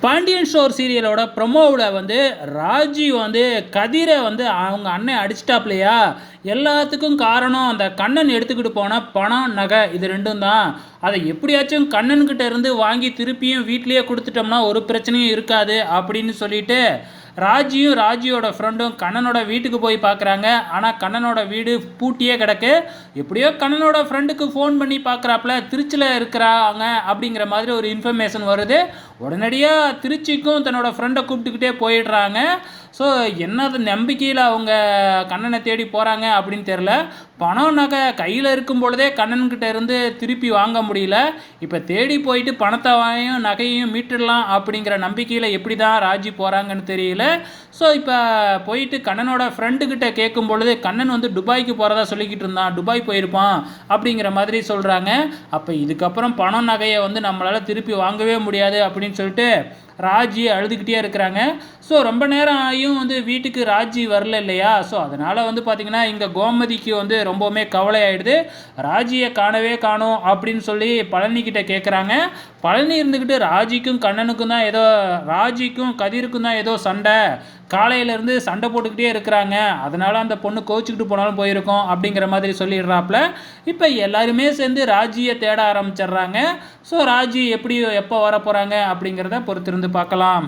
Pandian store சீரியலோட ப்ரொமோவில் வந்து ராஜி வந்து கதிரை வந்து அவங்க அண்ணன் அடிச்சிட்டாப்லையா, எல்லாத்துக்கும் காரணம் அந்த கண்ணன் எடுத்துக்கிட்டு போன பணம் நகை இது ரெண்டும் தான். அதை எப்படியாச்சும் கண்ணன்கிட்ட இருந்து வாங்கி திருப்பியும் வீட்லேயே கொடுத்துட்டோம்னா ஒரு பிரச்சனையும் இருக்காது அப்படின்னு சொல்லிட்டு ராஜியும் ராஜியோட ஃப்ரெண்டும் கண்ணனோட வீட்டுக்கு போய் பார்க்குறாங்க. ஆனால் கண்ணனோட வீடு பூட்டியே கிடக்கு. எப்படியோ கண்ணனோட ஃப்ரெண்டுக்கு ஃபோன் பண்ணி பார்க்குறாப்புல திருச்சியில் இருக்கிறாங்க அப்படிங்கிற மாதிரி ஒரு இன்ஃபர்மேஷன் வருது. உடனடியாக திருச்சிக்கும் தன்னோட ஃப்ரெண்டை கூப்பிட்டுக்கிட்டே போயிடுறாங்க. ஸோ என்னது நம்பிக்கையில் அவங்க கண்ணனை தேடி போகிறாங்க அப்படின்னு தெரில. பணம் நகை கையில் இருக்கும் பொழுதே கண்ணன்கிட்ட இருந்து திருப்பி வாங்க முடியல. இப்போ தேடி போயிட்டு பணத்தையும் நகையும் மீட்டுடலாம் அப்படிங்கிற நம்பிக்கையில் எப்படி தான் ராஜி போகிறாங்கன்னு தெரியல. ஸோ இப்போ போயிட்டு கண்ணனோட ஃப்ரெண்டுக்கிட்ட கேட்கும் பொழுது கண்ணன் வந்து துபாய்க்கு போகிறதா சொல்லிக்கிட்டு இருந்தான், துபாய் போயிருப்பான் அப்படிங்கிற மாதிரி சொல்கிறாங்க. அப்போ இதுக்கப்புறம் பணம் நகையை வந்து நம்மளால் திருப்பி வாங்கவே முடியாது அப்படின்னு சொல்லிட்டு ராஜி அழுதுகிட்டே இருக்கிறாங்க. ஸோ ரொம்ப நேரம் ஆகியும் வந்து வீட்டுக்கு ராஜி வரல இல்லையா. ஸோ அதனால் வந்து பார்த்திங்கன்னா இங்கே கோமதிக்கு வந்து ரொம்பவுமே கவலை ஆகிடுது. ராஜியை காணவே காணோம் அப்படின்னு சொல்லி பழனிக்கிட்ட கேட்குறாங்க. பழனி இருந்துக்கிட்டு ராஜிக்கும் கண்ணனுக்கும் தான் ஏதோ, ராஜிக்கும் கதிருக்கும் தான் ஏதோ சண்டை, காலையிலேருந்து சண்டை போட்டுக்கிட்டே இருக்கிறாங்க, அதனால் அந்த பொண்ணு கோச்சிக்கிட்டு போனாலும் போயிருக்கோம் அப்படிங்கிற மாதிரி சொல்லிடுறாப்புல. இப்போ எல்லாருமே சேர்ந்து ராஜியை தேட ஆரம்பிச்சிடுறாங்க. ஸோ ராஜி எப்படி எப்போ வர போகிறாங்க அப்படிங்கிறத பொறுத்திருந்து பார்க்கலாம்.